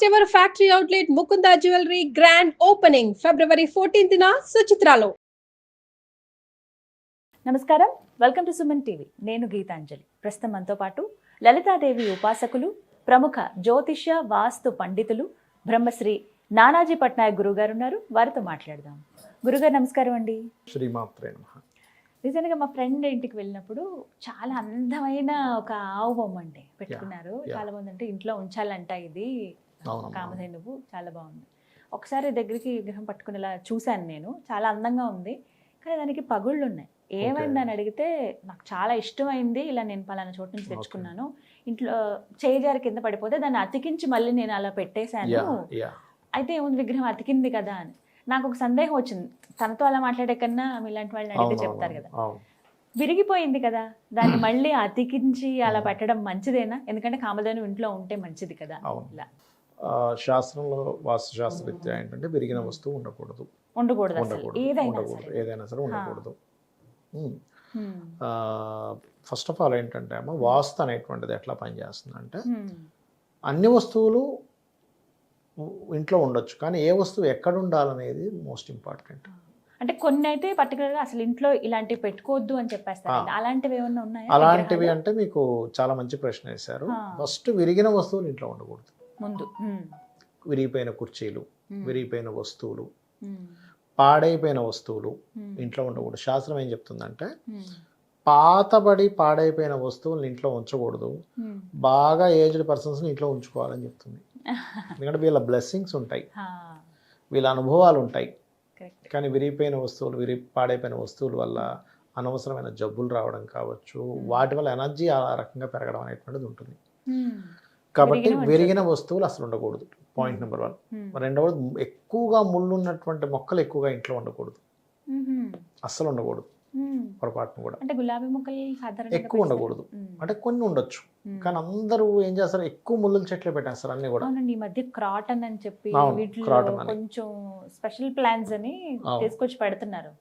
First ever factory outlet Mukunda jewellery grand opening February 14న సుచిత్రాలో. నమస్కారం, వెల్కమ్ టు సుమన్ టీవీ. నేను గీతాంజలి. ప్రస్తుతం మనతో పాటు లలితాదేవి ఉపాసకులు, ప్రముఖ జ్యోతిష్య వాస్తు పండితులు బ్రహ్మశ్రీ నానాజీ పట్నాయక్ గురువు గారు ఉన్నారు. వారితో మాట్లాడదాం. గురుగారు నమస్కారం అండి. శ్రీమాత్రే నమః. నిజంగా మా ఫ్రెండ్ ఇంటికి వెళ్ళినప్పుడు చాలా అందమైన ఒక ఆవు బొమ్మ అంటే పెట్టుకున్నారు. చాలా మంది అంటే ఇంట్లో ఉంచాలంట, ఇది కామధేనువు, చాలా బాగుంది. ఒకసారి దగ్గరికి విగ్రహం పట్టుకునేలా చూశాను నేను. చాలా అందంగా ఉంది, కానీ దానికి పగుళ్ళు ఉన్నాయి. ఏమైంది అని అడిగితే నాకు చాలా ఇష్టమైంది, ఇలా నేను పలానా చోటు నుంచి తెచ్చుకున్నాను, ఇంట్లో చేజారి కింద పడిపోతే దాన్ని అతికించి మళ్ళీ నేను అలా పెట్టేశాను, అయితే ఏముంది విగ్రహం అతికింది కదా అని. నాకు ఒక సందేహం వచ్చింది, తనతో అలా మాట్లాడే కన్నా ఇలాంటి వాళ్ళని అడిగితే చెప్తారు కదా. విరిగిపోయింది కదా, దాన్ని మళ్ళీ అతికించి అలా పెట్టడం మంచిదేనా? ఎందుకంటే కామధేను ఇంట్లో ఉంటే మంచిది కదా. ఇలా శాస్త్రంలో వాస్తు శాస్త్రరీత్యా ఏంటంటే విరిగిన వస్తువు ఉండకూడదు, ఏదైనా సరే ఉండకూడదు. ఫస్ట్ ఆఫ్ ఆల్ ఏంటంటే అమ్మ, వాస్తు అనేటువంటిది ఎట్లా పనిచేస్తుంది అంటే, అన్ని వస్తువులు ఇంట్లో ఉండొచ్చు, కానీ ఏ వస్తువు ఎక్కడ ఉండాలనేది మోస్ట్ ఇంపార్టెంట్. అంటే కొన్ని అయితే పర్టికులర్గా అసలు ఇంట్లో ఇలాంటివి పెట్టుకోవద్దు అని చెప్పేస్తారు. అలాంటివి ఏమన్నా ఉన్నాయా? అలాంటివి అంటే మీకు చాలా మంచి ప్రశ్న వేశారు. ఫస్ట్, విరిగిన వస్తువులు ఇంట్లో ఉండకూడదు. ముందు విరిగిపోయిన కుర్చీలు, విరిగిపోయిన వస్తువులు, పాడైపోయిన వస్తువులు ఇంట్లో ఉండకూడదు. శాస్త్రం ఏం చెప్తుందంటే, పాతబడి పాడైపోయిన వస్తువులను ఇంట్లో ఉంచకూడదు, బాగా ఏజ్డ్ పర్సన్స్ని ఇంట్లో ఉంచుకోవాలని చెప్తుంది. ఎందుకంటే వీళ్ళ బ్లెస్సింగ్స్ ఉంటాయి, వీళ్ళ అనుభవాలు ఉంటాయి. కానీ విరిగిపోయిన వస్తువులు, పాడైపోయిన వస్తువుల వల్ల అనవసరమైన జబ్బులు రావడం కావచ్చు, వాటి వల్ల ఎనర్జీ ఆ రకంగా పెరగడం అనేటువంటిది ఉంటుంది. కాబట్టి విరిగిన వస్తువులు అసలు ఉండకూడదు, పాయింట్ నెంబర్ 1. రెండవది, ఎక్కువగా ముళ్ళు ఉన్నటువంటి మొక్కలు ఎక్కువగా ఇంట్లో ఉండకూడదు, అస్సలు ఉండకూడదు. పొరపాటును కూడా అంటే గులాబీ మొక్కలు ఎక్కువ ఉండకూడదు. అంటే కొన్ని ఉండొచ్చు, కానీ అందరూ ఏం చేస్తారు, ఎక్కువ ముళ్ళ చెట్లు పెట్టేస్తారు అన్ని కూడా. ఈ మధ్య క్రాటన్ అని చెప్పి కొంచెం స్పెషల్ ప్లాన్స్ అని తీసుకొచ్చి పెడుతున్నారు.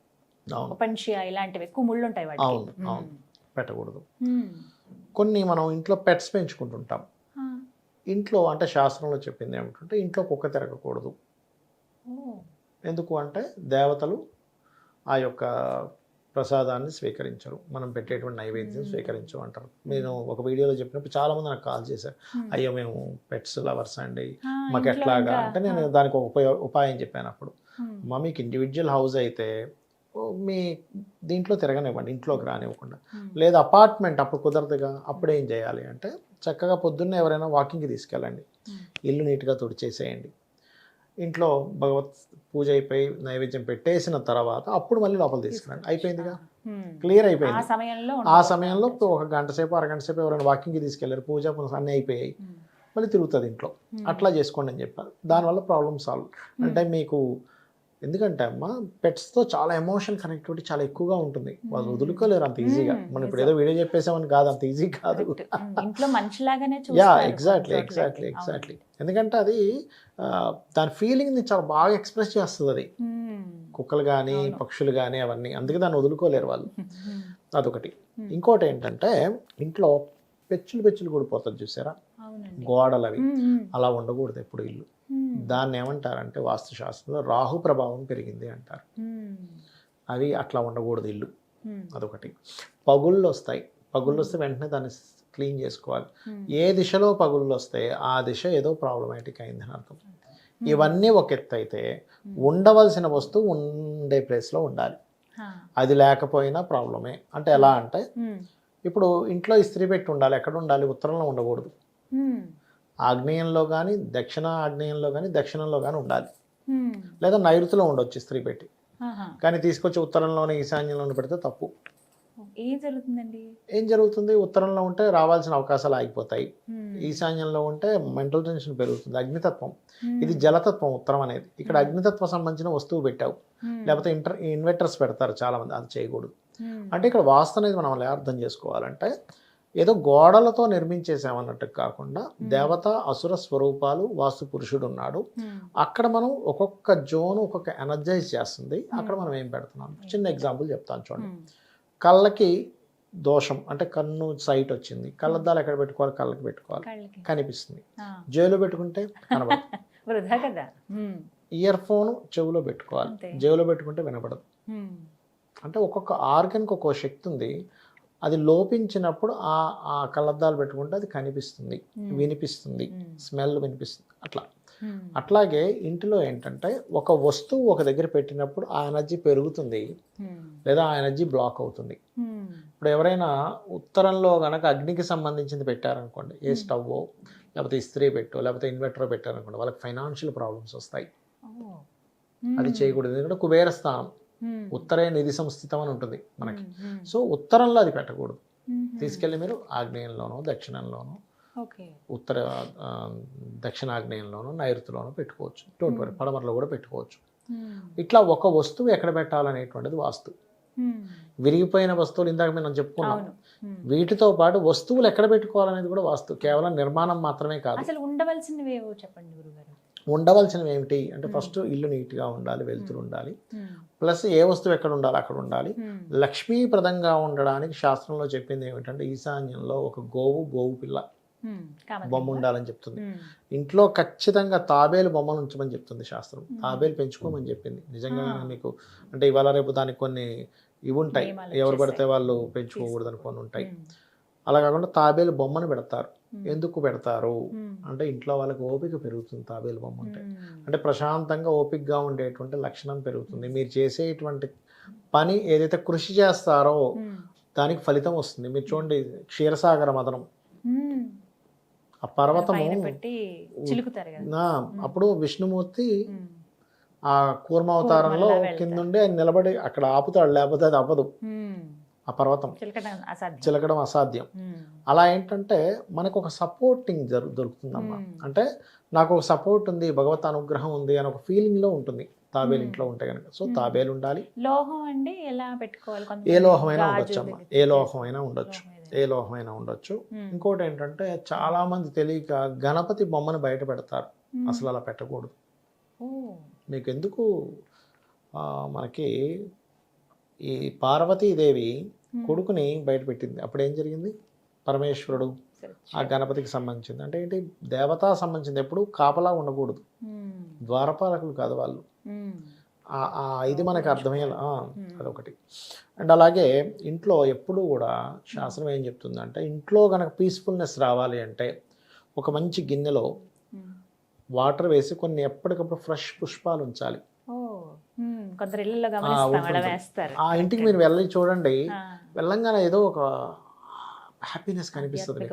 ఓపెన్షియా ఇలాంటివి ఎక్కువ ముళ్ళు ఉంటాయి వాటికి. అవును, పెట్టకూడదు. కొన్ని మనం ఇంట్లో పెట్స్ పెంచుకుంటుంటాం. ఇంట్లో అంటే శాస్త్రంలో చెప్పింది ఏమిటంటే, ఇంట్లో కుక్క తిరగకూడదు. ఎందుకు అంటే, దేవతలు ఆ యొక్క ప్రసాదాన్ని స్వీకరించరు, మనం పెట్టేటువంటి నైవేద్యం స్వీకరించు అంటారు. నేను ఒక వీడియోలో చెప్పినప్పుడు చాలామంది నాకు కాల్ చేశారు, అయ్యో మేము పెట్స్ లవర్స్ అండి, మాకు ఎట్లాగా అంటే, నేను దానికి ఒక ఉపాయం చెప్పాను. అప్పుడు మీకు ఇండివిజువల్ హౌస్ అయితే మీ దీంట్లో తిరగనివ్వండి, ఇంట్లోకి రానివ్వకుండా. లేదా అపార్ట్మెంట్ అప్పుడు కుదరదుగా, అప్పుడు ఏం చేయాలి అంటే, చక్కగా పొద్దున్నే ఎవరైనా వాకింగ్కి తీసుకెళ్ళండి, ఇల్లు నీట్గా తుడిచేసేయండి, ఇంట్లో భగవత్ పూజ అయిపోయి నైవేద్యం పెట్టేసిన తర్వాత అప్పుడు మళ్ళీ లోపల తీసుకురండి. అయిపోయిందిగా, క్లియర్ అయిపోయింది. ఆ సమయంలో ఒక గంట సేపు, అరగంట సేపు ఎవరైనా వాకింగ్కి తీసుకెళ్ళారు, పూజ అన్నీ అయిపోయాయి, మళ్ళీ తిరుగుతుంది ఇంట్లో. అట్లా చేసుకోండి అని చెప్పారు. దానివల్ల ప్రాబ్లమ్ సాల్వ్. అంటే మీకు ఎందుకంటే అమ్మ, పెట్స్తో చాలా ఎమోషన్ కనెక్టివిటీ చాలా ఎక్కువగా ఉంటుంది, వాళ్ళు వదులుకోలేరు అంత ఈజీగా. మనం ఇప్పుడు ఏదో వీడియో చెప్పేసామని కాదు, అంత ఈజీ కాదు. ఎగ్జాక్ట్లీ. ఎందుకంటే అది దాని ఫీలింగ్ని చాలా బాగా ఎక్స్ప్రెస్ చేస్తుంది అది, కుక్కలు కానీ పక్షులు కానీ అవన్నీ. అందుకే దాన్ని వదులుకోలేరు వాళ్ళు. అదొకటి. ఇంకోటి ఏంటంటే, ఇంట్లో పెచ్చులు కూడిపోతుంది చూసారా, గోడలు అవి, అలా ఉండకూడదు ఎప్పుడు ఇల్లు. దాన్ని ఏమంటారంటే వాస్తుశాస్త్రంలో రాహు ప్రభావం పెరిగింది అంటారు. అవి అట్లా ఉండకూడదు ఇల్లు. అదొకటి. పగుళ్ళు వస్తాయి, పగుళ్ళు వస్తే వెంటనే దాన్ని క్లీన్ చేసుకోవాలి. ఏ దిశలో పగుళ్ళు వస్తాయి ఆ దిశ ఏదో ప్రాబ్లమాటిక్ అయిందని అర్థం. ఇవన్నీ ఒక ఎత్తు అయితే, ఉండవలసిన వస్తువు ఉండే ప్లేస్లో ఉండాలి. అది లేకపోయినా ప్రాబ్లమే. అంటే ఎలా అంటే, ఇప్పుడు ఇంట్లో ఇస్త్రీ పెట్టి ఉండాలి, ఎక్కడ ఉండాలి, ఉత్తరంలో ఉండకూడదు, ఆగ్నేయంలో కానీ దక్షిణ ఆగ్నేయంలో కానీ దక్షిణంలో కానీ ఉండాలి. లేదా నైరుతిలో ఉండొచ్చు ఇస్త్రీ పెట్టి, కానీ తీసుకొచ్చి ఉత్తరంలోనే ఈశాన్యంలోనే పెడితే తప్పు. ఏం జరుగుతుంది, ఉత్తరంలో ఉంటే రావాల్సిన అవకాశాలు ఆగిపోతాయి, ఈశాన్యంలో ఉంటే మెంటల్ టెన్షన్ పెరుగుతుంది. అగ్నితత్వం, ఇది జలతత్వం ఉత్తరం అనేది. ఇక్కడ అగ్నితత్వం సంబంధించిన వస్తువు పెట్టావు, లేకపోతే ఇన్వర్టర్స్ పెడతారు చాలా మంది, అది చేయకూడదు. అంటే ఇక్కడ వాస్తు అనేది మనం ఎలా అర్థం చేసుకోవాలంటే, ఏదో గోడలతో నిర్మించేసామన్నట్టు కాకుండా, దేవత అసుర స్వరూపాలు, వాస్తు పురుషుడు ఉన్నాడు, అక్కడ మనం ఒక్కొక్క జోన్ ఒక్కొక్క ఎనర్జైజ్ చేస్తుంది. అక్కడ మనం ఏం పెడుతున్నాం, చిన్న ఎగ్జాంపుల్ చెప్తాను చూడండి. కళ్ళకి దోషం అంటే కన్ను సైట్ వచ్చింది, కళ్ళద్దాలు ఎక్కడ పెట్టుకోవాలి, కళ్ళకి పెట్టుకోవాలి, కళ్ళకి కనిపిస్తుంది. జేబులో పెట్టుకుంటే కనబడదు. వృధా కదా. ఇయర్ ఫోన్ చెవిలో పెట్టుకోవాలి, అంతే. జేబులో పెట్టుకుంటే వినపడదు. అంటే ఒక్కొక్క ఆర్గన్కి ఒక్కొక్క శక్తి ఉంది. అది లోపించినప్పుడు ఆ కళ్ళద్దాలు పెట్టుకుంటే అది కనిపిస్తుంది, వినిపిస్తుంది, స్మెల్ వినిపిస్తుంది. అట్లాగే ఇంటిలో ఏంటంటే ఒక వస్తువు ఒక దగ్గర పెట్టినప్పుడు ఆ ఎనర్జీ పెరుగుతుంది లేదా ఆ ఎనర్జీ బ్లాక్ అవుతుంది. ఇప్పుడు ఎవరైనా ఉత్తరంలో కనుక అగ్నికి సంబంధించింది పెట్టారనుకోండి, ఏ స్టవ్ లేకపోతే ఇస్త్రీ పెట్టో లేకపోతే ఇన్వర్టర్ పెట్టారనుకోండి, వాళ్ళకి ఫైనాన్షియల్ ప్రాబ్లమ్స్ వస్తాయి. అది చేయకూడదు. ఎందుకంటే కుబేర స్థానం, ఉత్తరే నిధి సంస్థితం అని ఉంటుంది మనకి. సో ఉత్తరంలో అది పెట్టకూడదు. తీసుకెళ్ళి మీరు ఆగ్నేయంలోనో దక్షిణంలోనో ఉత్తర దక్షిణాగ్నేయంలోనో నైరుతిలోనో పెట్టుకోవచ్చు. డోంట్ వరీ, పడమరలో కూడా పెట్టుకోవచ్చు. ఇట్లా ఒక వస్తువు ఎక్కడ పెట్టాలనేటువంటిది వాస్తు. విరిగిపోయిన వస్తువులు ఇందాక మనం చెప్పుకున్నాం, వీటితో పాటు వస్తువులు ఎక్కడ పెట్టుకోవాలనేది కూడా వాస్తు. కేవలం నిర్మాణం మాత్రమే కాదు. అసలు ఉండవలసినవి ఏవో చెప్పండి గురుగారు. ఉండవలసినవి ఏమిటి అంటే ఫస్ట్ ఇల్లు నీట్గా ఉండాలి, వెలుతురు ఉండాలి, ప్లస్ ఏ వస్తువు ఎక్కడ ఉండాలి అక్కడ ఉండాలి. లక్ష్మీప్రదంగా ఉండడానికి శాస్త్రంలో చెప్పింది ఏమిటంటే ఈశాన్యంలో ఒక గోవు పిల్ల బొమ్మ ఉండాలని చెప్తుంది. ఇంట్లో ఖచ్చితంగా తాబేలు బొమ్మను ఉంచమని చెప్తుంది శాస్త్రం. తాబేలు పెంచుకోమని చెప్పింది. నిజంగా మీకు అంటే ఇవాళ రేపు దానికి కొన్ని ఇవి ఉంటాయి, ఎవరు పడితే వాళ్ళు పెంచుకోకూడదని కొన్ని ఉంటాయి. అలా కాకుండా తాబేలు బొమ్మను పెడతారు. ఎందుకు పెడతారు అంటే ఇంట్లో వాళ్ళకి ఓపిక పెరుగుతుంది. తాబేలు బొమ్మ ఉంటే అంటే ప్రశాంతంగా ఓపికగా ఉండేటువంటి లక్షణం పెరుగుతుంది. మీరు చేసేటువంటి పని ఏదైతే కృషి చేస్తారో దానికి ఫలితం వస్తుంది. మీరు చూడండి క్షీరసాగర మదనం, ఆ పర్వతము అప్పుడు విష్ణుమూర్తి ఆ కూర్మావతారంలో కిందుండి ఆయన నిలబడి అక్కడ ఆపుతాడు, లేకపోతే అది అవ్వదు. ఆ పర్వతం చిలకడం అసాధ్యం. అలా ఏంటంటే మనకు ఒక సపోర్టింగ్ దొరుకుతుందమ్మా. అంటే నాకు ఒక సపోర్ట్ ఉంది, భగవత్ అనుగ్రహం ఉంది అని ఒక ఫీలింగ్ లో ఉంటుంది తాబేలు ఇంట్లో ఉంటే కనుక. సో తాబేలు ఉండాలి. లోహం అండి ఎలా పెట్టుకోవాలి? ఏ లోహమైనా ఉండొచ్చు అమ్మా, ఏ లోహమైనా ఉండొచ్చు, ఏ లోహమైనా ఉండొచ్చు. ఇంకోటి ఏంటంటే చాలా మంది తెలియక గణపతి బొమ్మను బయట పెడతారు. అసలు అలా పెట్టకూడదు. మీకు ఎందుకు మనకి ఈ పార్వతీదేవి కొడుకుని బయట పెట్టింది. అప్పుడు ఏం జరిగింది? పరమేశ్వరుడు ఆ గణపతికి సంబంధించింది అంటే ఏంటి, దేవతా సంబంధించింది. ఎప్పుడు కాపలా ఉండకూడదు, ద్వారపాలకులు కాదు వాళ్ళు. ఇది మనకు అర్థమయ్యేలా అదొకటి. అండ్ అలాగే ఇంట్లో ఎప్పుడు కూడా శాస్త్రం ఏం చెప్తుందంటే ఇంట్లో కనుక పీస్ఫుల్నెస్ రావాలి అంటే ఒక మంచి గిన్నెలో వాటర్ వేసి కొన్ని ఎప్పటికప్పుడు ఫ్రెష్ పుష్పాలు ఉంచాలి. ఆ ఇంటికి మీరు వెళ్ళి చూడండి, వెళ్ళంగానే ఏదో ఒక హ్యాపీనెస్ కనిపిస్తుంది,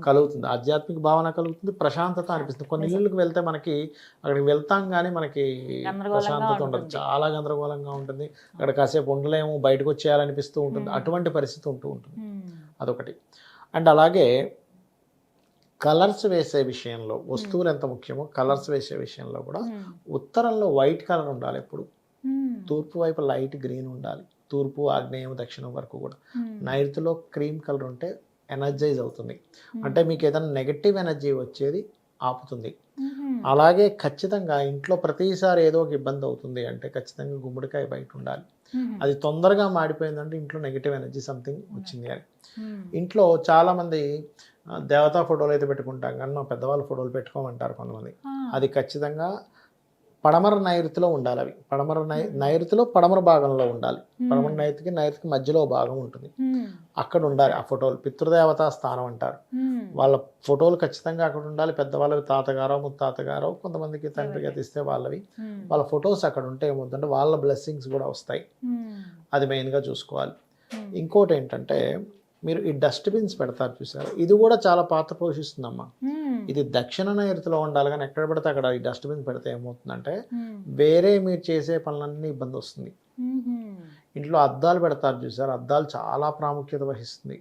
కలుగుతుంది, ఆధ్యాత్మిక భావన కలుగుతుంది, ప్రశాంతత అనిపిస్తుంది. కొన్ని ఇళ్ళకి వెళ్తే మనకి అక్కడికి వెళ్తాం కానీ మనకి ప్రశాంతత ఉండదు, చాలా గందరగోళంగా ఉంటుంది. అక్కడ కాసేపు ఉండలేము, బయటకు వచ్చేయాలనిపిస్తూ ఉంటుంది. అటువంటి పరిస్థితి ఉంటూ ఉంటుంది. అదొకటి. అండ్ అలాగే కలర్స్ వేసే విషయంలో వస్తువులు ఎంత ముఖ్యమో కలర్స్ వేసే విషయంలో కూడా ఉత్తరంలో వైట్ కలర్ ఉండాలి ఎప్పుడు. తూర్పు వైపు లైట్ గ్రీన్ ఉండాలి, తూర్పు ఆగ్నేయం దక్షిణం వరకు కూడా. నైరుతిలో క్రీమ్ కలర్ ఉంటే ఎనర్జైజ్ అవుతుంది, అంటే మీకు ఏదైనా నెగటివ్ ఎనర్జీ వచ్చేది ఆపుతుంది. అలాగే ఖచ్చితంగా ఇంట్లో ప్రతిసారి ఏదో ఒక ఇబ్బంది అవుతుంది అంటే ఖచ్చితంగా గుమ్మడికాయ బయట ఉండాలి. అది తొందరగా మాడిపోయిందంటే ఇంట్లో నెగిటివ్ ఎనర్జీ సంథింగ్ వచ్చింది అని. ఇంట్లో చాలామంది దేవతా ఫోటోలు అయితే పెట్టుకుంటాం కానీ మా పెద్దవాళ్ళ ఫోటోలు పెట్టుకోమంటారు కొంతమంది. అది ఖచ్చితంగా పడమర నైరుతిలో ఉండాలి. అవి పడమర నైరుతిలో పడమర భాగంలో ఉండాలి. పడమర నైరుతికి మధ్యలో భాగం ఉంటుంది, అక్కడ ఉండాలి ఆ ఫోటోలు. పితృదేవతా స్థానం అంటారు. వాళ్ళ ఫోటోలు ఖచ్చితంగా అక్కడ ఉండాలి. పెద్దవాళ్ళవి తాతగారో ముత్తాతగారో, కొంతమందికి తండ్రిగా తీస్తే వాళ్ళవి, వాళ్ళ ఫొటోస్ అక్కడ ఉంటే ఏమవుతుందంటే వాళ్ళ బ్లెస్సింగ్స్ కూడా వస్తాయి. అది మెయిన్గా చూసుకోవాలి. ఇంకోటి ఏంటంటే మీరు ఈ డస్ట్బిన్స్ పెడతారు చూసారు, ఇది కూడా చాలా పాత్ర పోషిస్తుందమ్మా. ఇది దక్షిణ నైరుతిలో ఉండాలి కానీ ఎక్కడ పెడితే అక్కడ ఈ డస్ట్బిన్ పెడితే ఏమవుతుందంటే వేరే మీరు చేసే పనులన్నీ ఇబ్బంది వస్తుంది. ఇంట్లో అద్దాలు పెడతారు చూసారు, అద్దాలు చాలా ప్రాముఖ్యత వహిస్తుంది.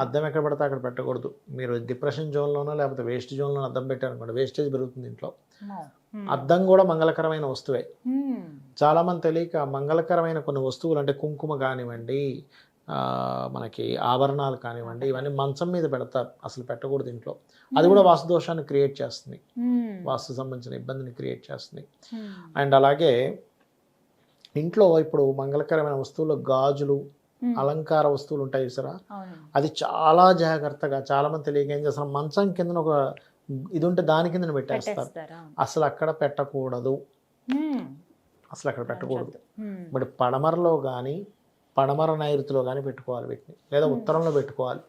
అద్దం ఎక్కడ పెడితే అక్కడ పెట్టకూడదు. మీరు డిప్రెషన్ జోన్లోనో లేకపోతే వేస్ట్ జోన్లోనో అద్దం పెట్టారనుకోండి, వేస్టేజ్ పెరుగుతుంది ఇంట్లో. అద్దం కూడా మంగళకరమైన వస్తువే. చాలామంది తెలియక మంగళకరమైన కొన్ని వస్తువులు అంటే కుంకుమ కానివ్వండి, మనకి ఆభరణాలు కానివ్వండి, ఇవన్నీ మంచం మీద పెడతారు, అసలు పెట్టకూడదు ఇంట్లో. అది కూడా వాస్తు దోషాన్ని క్రియేట్ చేస్తుంది, వాస్తు సంబంధించిన ఇబ్బందిని క్రియేట్ చేస్తుంది. అండ్ అలాగే ఇంట్లో ఇప్పుడు మంగళకరమైన వస్తువులు గాజులు, అలంకార వస్తువులు ఉంటాయి చూసారా, అవునండి. అది చాలా జాగ్రత్తగా, చాలా మంది తెలియక ఏం చేస్తారు, మంచం కింద ఒక ఇది ఉంటే దాని కింద పెట్టేస్తారు. పెట్టేస్తారా? అసలు అక్కడ పెట్టకూడదు, మ్మ్. అసలు అక్కడ పెట్టకూడదు. మ్మ్. బట్ పడమరలో కానీ పడమర నైరుతిలో కానీ పెట్టుకోవాలి వీటిని, లేదా ఉత్తరంలో పెట్టుకోవాలి.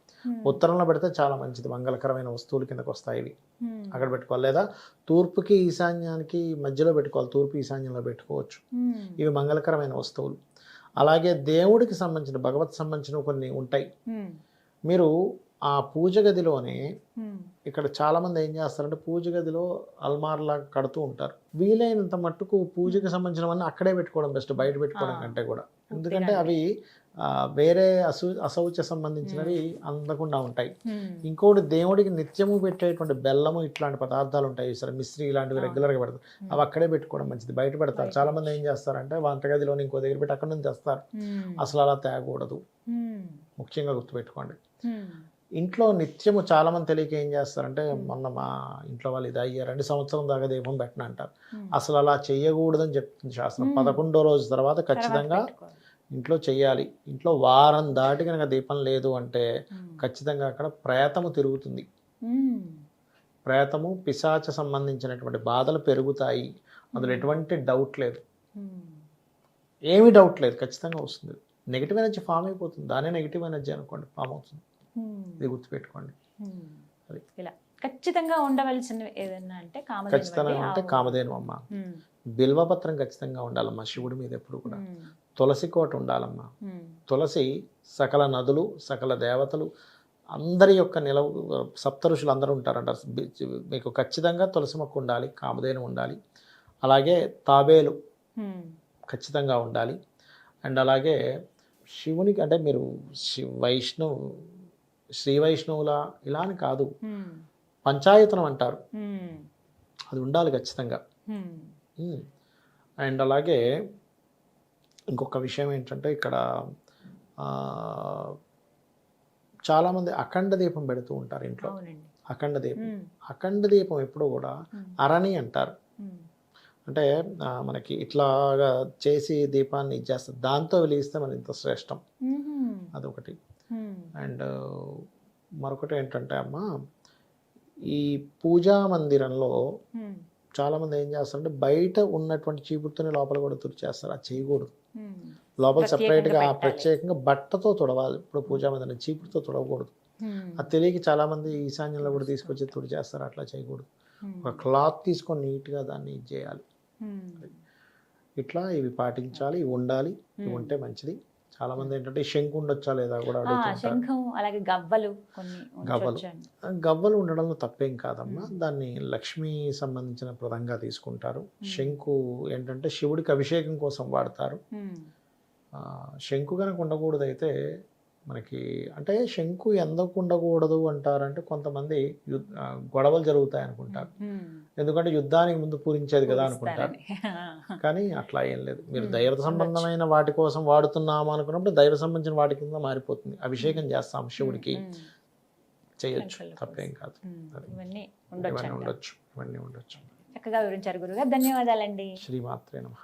ఉత్తరంలో పెడితే చాలా మంచిది, మంగళకరమైన వస్తువులు కిందకు వస్తాయి ఇవి, మ్మ్. అక్కడ పెట్టుకోవాలి. లేదా తూర్పుకి ఈశాన్యానికి మధ్యలో పెట్టుకోవాలి, తూర్పు ఈశాన్యంలో పెట్టుకోవచ్చు. మ్మ్. ఇవి మంగళకరమైన వస్తువులు. అలాగే దేవుడికి సంబంధించిన, భగవత్ సంబంధించిన కొన్ని ఉంటాయి. మ్మ్. మీరు ఆ పూజ గదిలోనే, మ్మ్. ఇక్కడ చాలామంది ఏం చేస్తారంటే పూజ గదిలో అల్మార్లా కడుతూ ఉంటారు. వీలైనంత మట్టుకు పూజకి సంబంధించినవన్నీ అక్కడే పెట్టుకోవడం బెస్ట్, బయట పెట్టుకోవడం కంటే కూడా. ఎందుకంటే అవి వేరే అశౌచ సంబంధించినవి అందకుండా ఉంటాయి. మ్మ్. ఇంకోటి, దేవుడికి నిత్యము పెట్టేటువంటి బెల్లము ఇట్లాంటి పదార్థాలు ఉంటాయి సరే, మిశ్రీ ఇలాంటివి రెగ్యులర్గా పెడతారు, అవి అక్కడే పెట్టుకోవడం మంచిది, బయట పెడతారు. చాలా మంది ఏం చేస్తారంటే వంటగదిలోని ఇంకో దగ్గర పెట్టి అక్కడ నుంచి తెస్తారు. మ్మ్. అసలు అలా తేగకూడదు, మ్మ్. ముఖ్యంగా గుర్తుపెట్టుకోండి. మ్మ్. ఇంట్లో నిత్యము చాలా మంది తెలియక ఏం చేస్తారంటే, మొన్న మా ఇంట్లో వాళ్ళు ఇది అయ్యారండి, సంవత్సరం దాకా దీపం పెట్టిన అంటారు. అసలు అలా చెయ్యకూడదని చెప్తుంది శాస్త్రం. 11వ రోజు తర్వాత ఖచ్చితంగా పెట్టుకోవాలి. ఇంట్లో చెయ్యాలి. ఇంట్లో వారం దాటి కనుక దీపం లేదు అంటే ఖచ్చితంగా అక్కడ ప్రేతము తిరుగుతుంది. మ్మ్. ప్రేతము, పిశాచ సంబంధించినటువంటి బాధలు పెరుగుతాయి, అందులో ఎటువంటి డౌట్ లేదు, మ్మ్. ఏమీ డౌట్ లేదు, ఖచ్చితంగా వస్తుంది. నెగిటివ్ ఎనర్జీ ఫామ్ అయిపోతుంది, దానే నెగిటివ్ ఎనర్జీ అనుకోండి ఫామ్ అవుతుంది. మ్మ్. ఇది గుర్తుపెట్టుకోండి. మ్మ్. అది. ఇలా ఖచ్చితంగా ఉండవలసినవి ఏదన్నా అంటే కామధేను ఖచ్చితంగా వంటి ఉంటే ఆవు. కామధేను అమ్మ. మ్మ్. బిల్వపత్రం ఖచ్చితంగా ఉండాలమ్మా శివుడి మీద ఎప్పుడు కూడా. మ్మ్. తులసి కోట ఉండాలమ్మా. మ్మ్. తులసి సకల నదులు, సకల దేవతలు అందరి యొక్క నిలవ, సప్త ఋషులు అందరూ ఉంటారంట. మీకు ఖచ్చితంగా తులసి మొక్క ఉండాలి, కామధేను ఉండాలి, అలాగే తాబేలు మ్మ్. ఖచ్చితంగా ఉండాలి. అండ్ అలాగే శివునికి అంటే మీరు శ్రీ వైష్ణవుల ఇలా అని కాదు, మ్మ్. పంచాయతనం అంటారు, మ్మ్. అది ఉండాలి ఖచ్చితంగా. మ్మ్. అండ్ అలాగే ఇంకొక విషయం ఏంటంటే, ఇక్కడ చాలామంది అఖండ దీపం పెడుతూ ఉంటారు ఇంట్లో. అవునండి. అఖండ దీపం, మ్మ్. అఖండ దీపం ఎప్పుడు కూడా అరణి అంటారు. మ్మ్. అంటే మనకి ఇట్లాగా చేసి దీపాన్ని ఇచ్చేస్తారు, దాంతో వెలిగిస్తే మన ఇంత శ్రేష్టం, మ్మ్. అదొకటి. మ్మ్. అండ్ మరొకటి ఏంటంటే అమ్మ, ఈ పూజా మందిరంలో మ్మ్. చాలామంది ఏం చేస్తారంటే బయట ఉన్నటువంటి చీపురుతోనే లోపల కూడా తుడిచేస్తారు, అది చేయకూడదు. మ్మ్. లోపల ప్రత్యేకంగా సపరేట్గా పెట్టాలి. ప్రత్యేకంగా బట్టతో తుడవాలి. ఇప్పుడు పూజా మందిరం చీపురుతో తుడవకూడదు, మ్మ్. అది తెలియక చాలామంది ఈశాన్యంలో కూడా తీసుకొచ్చి తుడిచేస్తారు, అట్లా చేయకూడదు. మ్మ్. ఒక క్లాత్ తీసుకొని నీట్గా దాన్ని ఇది చేయాలి. మ్మ్. ఇట్లా ఇవి పాటించాలి, ఇవి ఉండాలి, ఇవి ఉంటే మంచిది. చాలా మంది ఏంటంటే శంకు ఉండొచ్చా లేదా కూడా అడుగుతుంటారు. శంఖం అలాగే గవ్వలు కొన్ని గవ్వలు. ఉంచొచ్చండి. గవ్వలు ఉండడంలో తప్పేం కాదమ్మా, దాన్ని లక్ష్మీ సంబంధించిన ప్రదంగా తీసుకుంటారు. శంకు ఏంటంటే శివుడికి అభిషేకం కోసం వాడతారు. మ్మ్. శంకు కనుక ఉండకూడదు అయితే మనకి, అంటే శంకు ఎందుకు ఉండకూడదు అంటారంటే కొంతమంది గొడవలు జరుగుతాయి అనుకుంటారు, మ్మ్. ఎందుకంటే యుద్ధానికి ముందు పూరించేది కదా అనుకుంటారు. పూజిస్తారని. కానీ అట్లా ఏం లేదు, మీరు దైవ సంబంధమైన వాటి కోసం వాడుతున్నాము అనుకున్నప్పుడు దైవ సంబంధించిన వాటి కింద మారిపోతుంది. అభిషేకం చేస్తాం శివుడికి, మ్మ్. చేయొచ్చు, శంకుల తప్పేం కాదు. మ్మ్. అది. ఇవన్నీ ఇవన్నీ ఉండొచ్చు. ఇవన్నీ ఉండొచ్చు. చక్కగా వివరించారు గురుగారు, ధన్యవాదాలండి. శ్రీమాత్రే నమః.